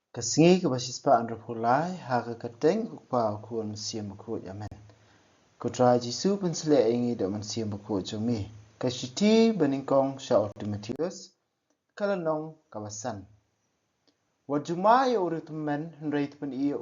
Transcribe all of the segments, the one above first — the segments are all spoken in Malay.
Kasingi ke basispa andropulai haka kateng ukpa kun siam ku yamen. Kutra Jisu pensele ingi dak man siam ku jumi. Kashiti beningkong Shaul Timotheus kalanong kawasan. Wajuma ya uritumen hendrai tupen iya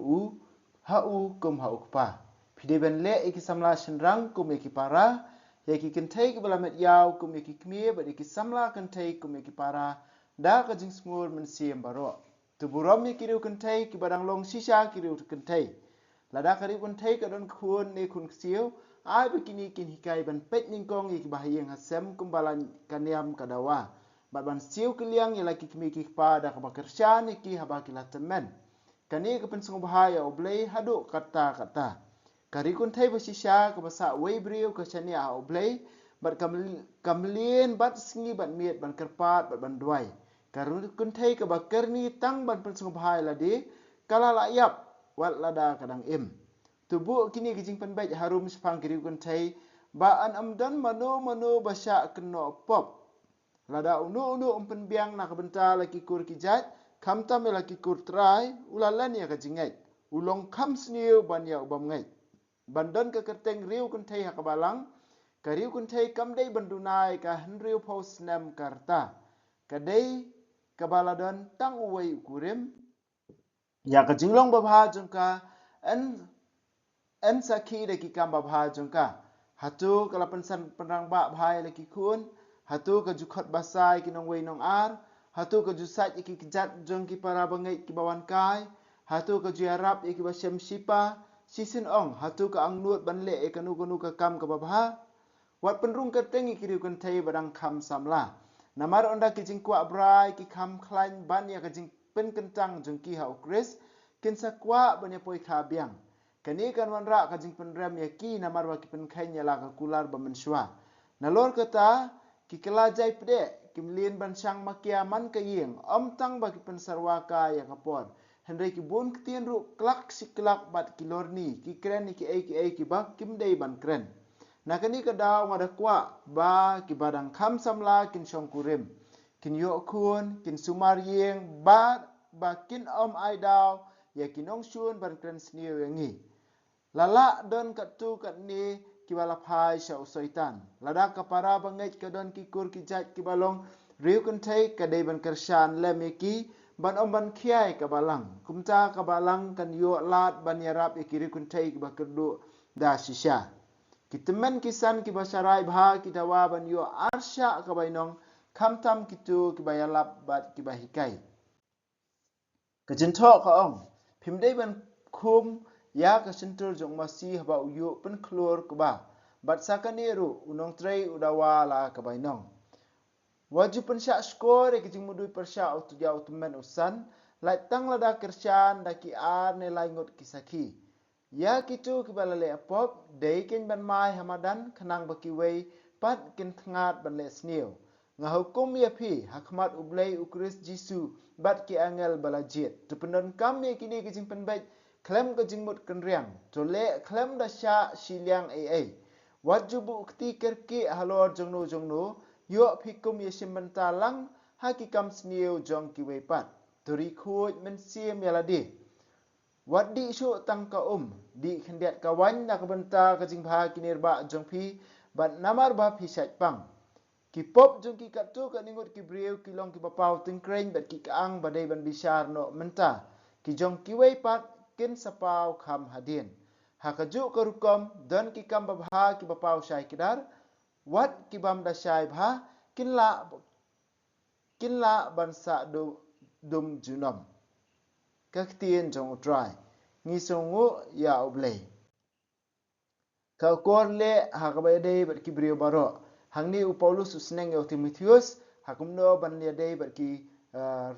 hau kum hau ukpa. Pide ben le iki samla shenrang kum iki para yaki kentai ke balamet yau kum iki kmie bad iki samla kentai kum iki para da kajing smur men siam baro. Tuburam ni kiriu kentai ki badang long sisa kiriu kentai. Lada kariu kentai ka don kun ne kun ksiu. Ai begini kin hikai ban pet ningkong iki bahayeng hasem kumbalan kaniam kadawa. Ban siu kiliang ya laki kimi ki pa da ka bakersyan iki habaki temen. Kani ka pensung bahaya oblei hadu kata. Kari kentai basisya ka basa wei briu ka chani a oblei bat kamlien bat singi bat miet ban kerpat bat ban duai. Karun kuntai ke bakar ni tang ban pensung bahai ladi kala layap wat lada kadang im. Tubuh kini kijing penbaik harum sepang kiri kuntai ba an amdan mano basya keno pop. Lada unu umpen biang nak benta laki kur kijat kam tam laki kur trai ulalan ya kajingai. Ulong kam sniu ban ya ubam ngai. Bandon ke kerteng riu kuntai hakabalang kariu kuntai kam dei bandunai ka henriu pos nem karta. Kadai kabaladon tang uwei ukurim ya kajinglong babha jungka en sakhi de ki kam babha jungka hatu kalapan san penang ba bhai le ki kun hatu ka jukhot basai ki nong wei nong ar hatu ka jusat ki kijat jung ki para bangai ki bawan kai hatu ka juarap ki basem sipa sisin ong hatu ka angnut banle e kanu ka kam ka babha wat penrung ka tengi kiriu kan thai badang kam samla namar onda kijing kwa brai ki kam klain ban ya kijing pen kentang jung ki hau kris kin sakwa ban ya poi kha biang kani kan wanra kijing penrem ya ki namar wa ki pen khain ya la ka kular ba menshwa nalor kata ki kela jai pde kimlin ban sang makia man ka yeng om tang ba ki pen sarwa ka ya kapon hendai ki bun ktien ru klak si klak bat kilor ni ki kren ni ki ai ki ba kim dei ban kren nakani ka daw ngada kwa ba ki badang kham samla kin shong kurim kin yo kun kin sumar yeng ba kin om ai daw ya kinong shun ban kren sniu yangi lala don katu kat ni ki bala phai sha usaitan lada ka para bangai ka don ki kur ki jat ki balong riu kan thai ka dei ban kershan le me ki ban om ban khiai ka balang kumta ka balang kan yo lat ban yarap ki riu kan thai ki ba kerdu da shisha Kitemen kisan ki basyarai bha ki dawa ban yo arsya ka bainong kamtam kitu ki bayalap bat ki bahikai. Kejento ka ong pimdei ban kum ya ka sentur jong masih ba uyu pen klur ka ba bat sakaniru unong trei udawa la ka bainong. Waju pensya skor ki jing mudui persya utu jau temen usan lai tang lada kersyan da ki ar ne lai ngot kisaki. Ya kitu kibalale apop dei ken ban mai hamadan khnang baki wei pat ken thngat ban le sniu nga hukum ya phi hakmat ublei ukris jisu bat ki angel balajit tupenon kam ye kini ki jing penbai klem ko jingmut ken riang to le klem da sha shiliang ai wajubu ukti kerki halor jongnu yo phi kum ye simbanta lang hakikam sniu jong ki wei pat turi khuj men sim yaladi Wat di isu tang ka di khendiat kawan nak benta ka jingba kinirba jongpi bat namar ba phi sat pang ki pop jong ki katu ka ningut ki briu ki long ki bapau tingkren bat ki kaang badai ban bisar no menta ki jong ki wei pat kin sapau kham hadin hakaju ka rukom don ki kam babha ki bapau sai kidar wat ki bam da sai bha kinla ban sa dum junom Kaktien jong utrai. Ngisongu ya oblei. Ka korle hakabay day bat ki brio baro. Hangni u Paulus usneng yo Timotheus hakumno ban ya day bat ki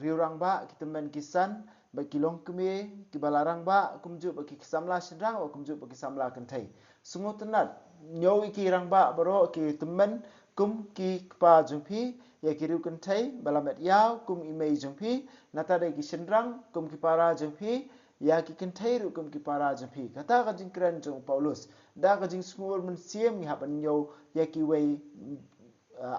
riurang ba kitemen kisan bat ki longkme ki balarang ba kumju bat ki samla shinrang o kumju bat ki samla kentai. Sungu tenat nyawi ki rang ba baro ki temen kum ki kpa jungpi ya ki riu kentai balamet yaw kum imei jungpi nata day ki shinrang kum ki para jungpi ya ki kentai ru kum ki para jungpi kata ka jing kren jung Paulus da ka jing smur men siem ngi haban yo ya ki wei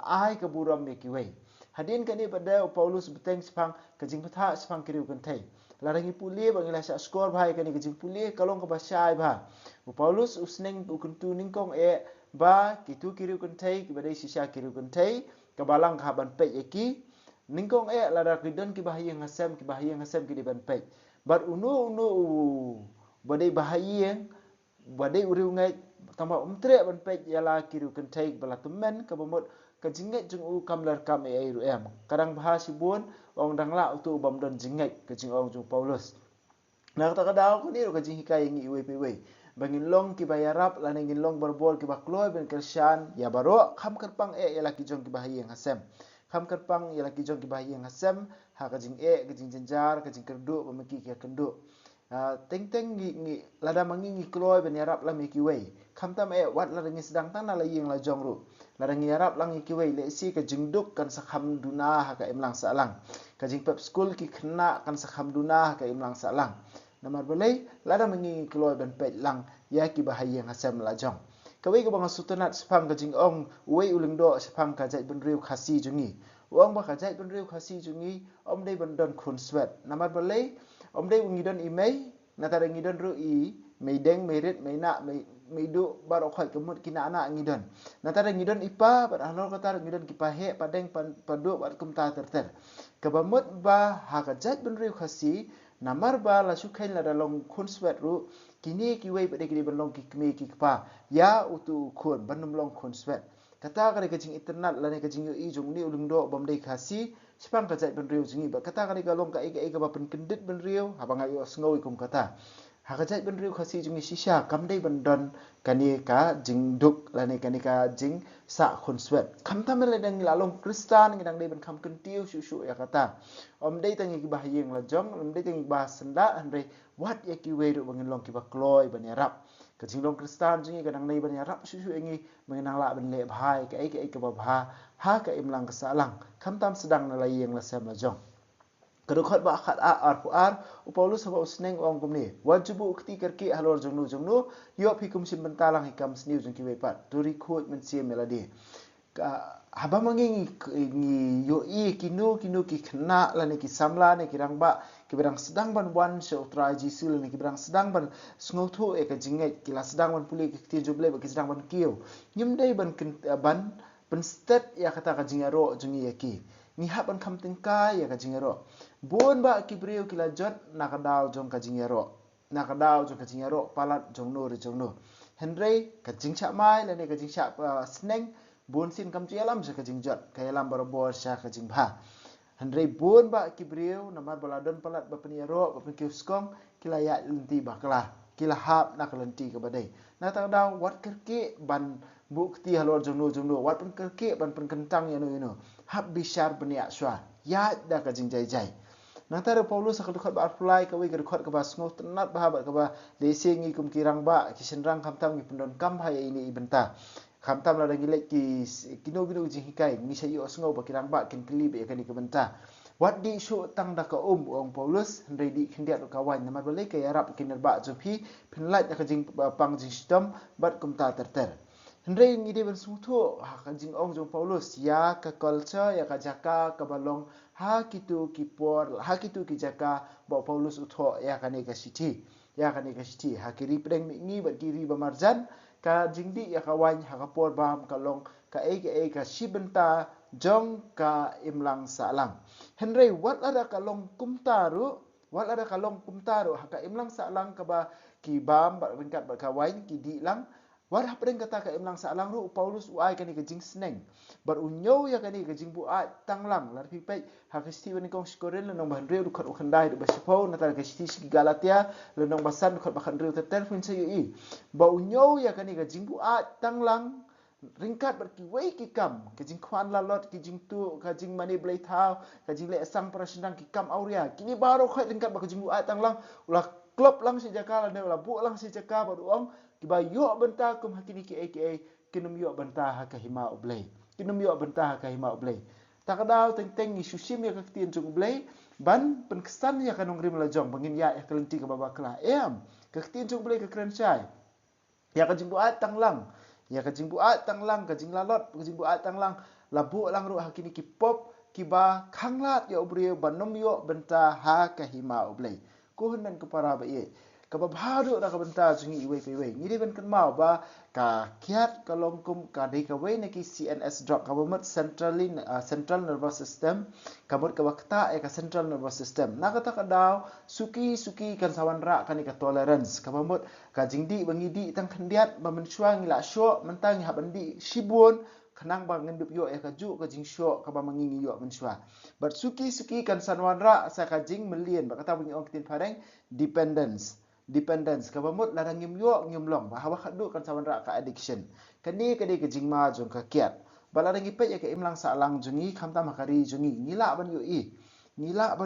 ai ka buram me ki wei hadin kani pada Paulus beteng sepang kajing petha sepang kiriu kentai larangi puli bangila sa skor bhai kani kajing puli kalong ka basai bha Paulus usneng ukuntu ningkong ba kitu kiriu kentai kibadai sisa kiriu kentai kabalang kaban pe yaki ningkong ladar kidon ki bahayang hasam ki di ban pe bar unu badai bahayang badai uriu ngai tamba umtre ban pe yala kiriu kentai bala temen kabamot kajinget jung kamlar kam airu kadang bahasi bun ong dangla utu bam don jinget kajing ong jung Paulus nak tak kadau ko ni kajing hikai ngi we bangin long ki bayarap lan ngin long berbol ki bakloy ben kersan ya baro kham kerpang yala ki jong ki bahayang hasam kham kerpang yala ki jong ki bahayang hasam ha kajing kajing jenjar kajing kerdu pemeki ki kendu teng ngi lada mangi ngi kloy ben yarap lam ki we kham tam wat la ngi sedang tan la yeng la jong ru la ngi yarap lang ki we le si ka jingduk kan sakham duna ha ka imlang salang ka jing pep school ki khna kan sakham duna ha ka imlang salang namar balai lada mangi ngi kloy ben pe lang ya ki bahayang hasam la jong ka we ka bang sutunat sepang ka jing ong we uling do sepang ka jai ben riu khasi jungi wong ba ka jai ben riu khasi jungi om dei ben don khun swet namar balai om dei ngidon imei natara ngidon ru I meideng merit meina meidu baro khoi kemut kina ana ngidon natara ngidon ipa bar halor katar ngidon kipahe padeng padu bar kumta terter kabamut ba ha ka jai ben riu khasi namar ba la sukhain la dalong khun swet ru kini ki wei pade ki benlong ki kme ki pa ya utu khun banum long khun swet kata kare kajing internet la ne kajing yo I jong ni ulung do bam dei khasi sepang ka jai ben riu jingi ba kata kare galong ka ega ba pen kendit ben riu habang ayo sngoy kum kata ha ka jai ben riu khasi jingi sisa kam dei ben don kani ka jing duk la ne kani ka jing sa khun swet kam tam le dang la long kristan ngi dang dei ben kam kentiu su ya kata om dei tangi ki bahayeng la jong om dei tangi ba senda andre wat ya ki we ru bangin long ki ba kloy ban yarap ka jing long kristan jingi ka dang dei ban yarap su ngi mengenang la ben le bhai ka ka ba bha ha ka imlang ka salang kam tam sedang na lai yang la sam la jong kedukhat ba khat ar Paulus ba usneng ong kumni wajibu ukti kerki halor jongnu yo phikum sim bentalang hikam sniu jong ki we pat turi khot men sim meladi haba mangi ngi yo kinu ki khna la ne ki samla ne ki rangba ki berang sedang ban wan so try jisul ne ki berang sedang ban sngotu ka jinget ki la sedang ban puli ki ti juble ki sedang ban kiu nyum dei ban ban stet ya kata ka jingaro jungi yaki ni haban kam tingka ya ka jingaro bon ba ki breu ki la jot nakadao jong ka jingaro palat jong no henry ka jingcha mai la ne ka jingcha sneng bon sin kam chialam sa ka jingjot ka yalam barobor sha ka jingba henry bon ba ki breu namar baladon palat ba peniaro ba penkiuskong kila ya linti bakla kila hap nak lenti ka badai na ta daw wat kerke ban bukti halor jongno wat pen kerke ban pen kentang yano hap bishar benia swa ya da ka jingjai Nantara Paulus akan dekat apply kawi dekat ke bas ngau tenat bahabat ke ba lese ngi kum kirang ba kisenrang kamtam ngi pendon kam hai ini ibenta kamtam la dangilek ki kino jing hikai ni sayo ngau ba kirang ba kin klib ya kan ikebenta wat di shu tang da ka ong Paulus hendai di khindiat kawan namar balai ke arab kinerba jupi penlat ka jing pang jing sistem bat kum ta terter Hendai ngi de ben sutu ka jing ong jong Paulus ya ka culture ya ka jaka ka balong ha kitu ki jaka ba Paulus utho ya ka ne ka siti ha kiri preng ni ba kiri ba marjan ka jingdi ya ka wan ha ka por bam ka long ka ka sibenta jong ka imlang salang Hendai wat ada ka long kumtaru ha ka imlang salang ka ba ki bam ba ringkat ba ka wan ki di lang Warah pedeng kata ka imlang salang ru Paulus uai kani ke jing sneng bar unyo ya kani ke jing buat tanglang lar pipai ha kristi wen kong skoren le nong bandreu du khat ukhandai du basipo natal ke sti Galatia le nong basan du khat bakhan reu tetel fin se yi ba unyo ya kani ke jing buat tanglang ringkat bar ki wei ki kam ke jing kwan la lot ki jing tu ka jing mani blai thau ka jing le sang prasindang ki kam auria kini baro khat ringkat ba ke jing buat tanglang ulah klop lang si jaka la ne ulah bu lang si jaka ba duong kiba yo benta kum hakini ki kinum yo benta ha ka hima oblei takadau teng isusim ya ka tin jung oblei ban penkestan ya kanong rim la jong bangin ya kelenti ka baba kla ka tin jung oblei ka kren chai ya ka jingbu at tanglang ka jing lalot ka jingbu at tanglang labu lang ru hakini ki pop kiba khanglat yo brio banom yo benta ha kahima oblei ko hendan kepara ba ye kaba bhadu na kabenta jungi iwe pewe ngiri ben kan mau ba ka kiat kalongkum ka dei ka we neki CNS drug ka bomot central nervous system kabut ka wakta ka central nervous system na kata kadaw suki kan sawanra kan ka tolerance ka bomot ka jingdi bangidi tang khandiat ba mensuang ila syo mentang habandi shibun kanang ba ngendup yo ka ju ka jing syo ka ba mangingi yo mensua but suki kan sanwanra sa ka jing melien ba kata bunyi ong tin pareng dependence kabamut ladang ngimyo ngimlong bahawa khadu kan sawanra ka addiction kani kadi ke jingma jong ka kiat baladang ipet ya ke imlang salang jungi khamta makari jungi ngila ban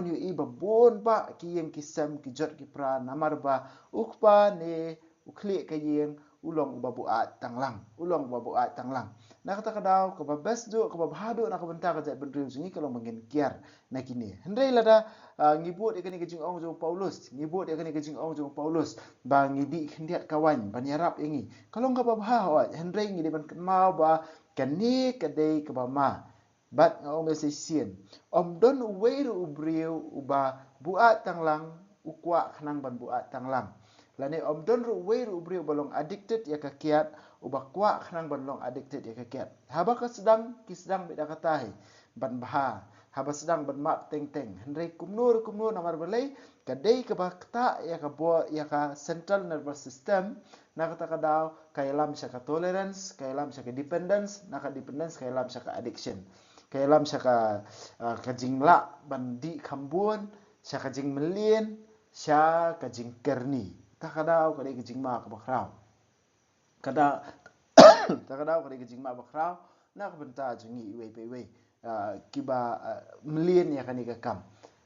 yu i babon ba ki yeng kisam ki jot ki pra namar ba ukpa ne ukli ka yeng ulong babu at tanglang na kata kadaw ka babes do ka babhado na ka benta ka jat bendri jungi kalau mangin kiar na kini hendai lada ngibut ikani ke jing ong jong Paulus ba ngidi khendiat kawan ban yarap ingi kalau ka babha wa hendai ngidi ban mau ba kani kadai ka ba ma bat ngong mesisien om don weiru ubriu uba buat tanglang ukwa khnang ban buat tanglang lane om don ru weiru ubriu balong addicted ya ka kiat uba kwa khnang ban long addicted ya ka kiat haba ka sedang beda katahi ban baha haba sedang ban mak teng hendrai kumnur namar balai kadai ka bakta ya ka bo ya ka central nervous system na kata kadaw kailam siya ka tolerance kailam siya ka dependence na ka dependence kailam siya ka addiction kailam siya ka jingla bandi khambun siya ka jing melien siya ka jing kerni takadaw kadai ka jingma ka bakraw kada takadaw kadai ka jingma bakraw na ka benta jungi iwe pewe kiba melien ya kani ka kam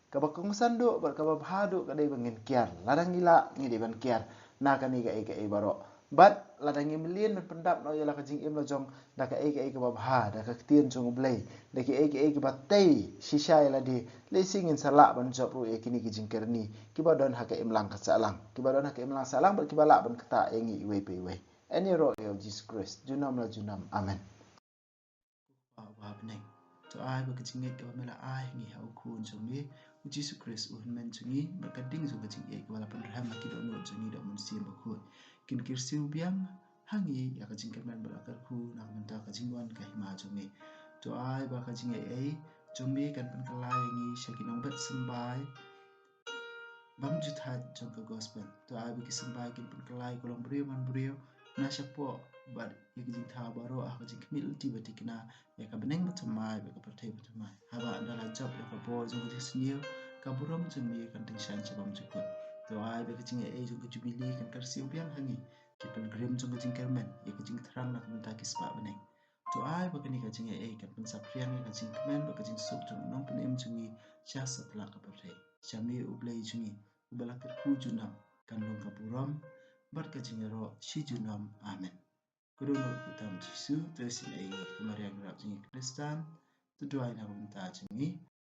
kaba kung sando bar kaba bhado kadai bangin kiar ladang gila ngidi ban kiar na kani ka baro but ladang melien men pendap no yala ka jing im lo jong da ka ka bha da ka tien jong blai da ki ka batei shisha yala di lesing in sala ban job ru kini ki jing kerni kiba don ha ka imlang ka salang kiba don ha ka imlang salang bar kiba la ban kata engi iwe pe iwe any ro yo Jesus Christ junam amen wa bneng to ai ba kicing ke ba mela ai ngi ha ku jungi Jesus Christ men jungi ba kading zo kicing ke wala pan raham ki do no jungi do mun sim ba ku kin kirsiu biang hangi ya kicing ke men ba kar ku na menta kicing wan ka hima jungi to ai ba kicing ai jungi kan pan kalai ngi shakinong bet sambai bam juthat jong ka gospel to ai ba ki sambai kin pan kalai kolong brio man brio na shapo but ikijing tha baro ah kajing kmil ti batikna ya ka beneng batamai ba ka pertai batamai haba andala job ya ka bo jong ka sniu ka burom jong mi kan ting shan chabam jukut to ai ba kajing e jong ka jubili kan karsiu biang hangi ki pen grim jong kajing kermen ya kajing thrang na kan ta kispa beneng to ai ba kani kajing e kan pen sapriang ya kajing kemen ba kajing sok jong nong pen em jong mi sha satla ka pertai chami ublai jong ubala ka ku junam kan long ka burom bar kajing ro shi junam amen Kuduno kutam Jisu tersin ai kemarian rap jingi Kristan tuduai na bunta jingi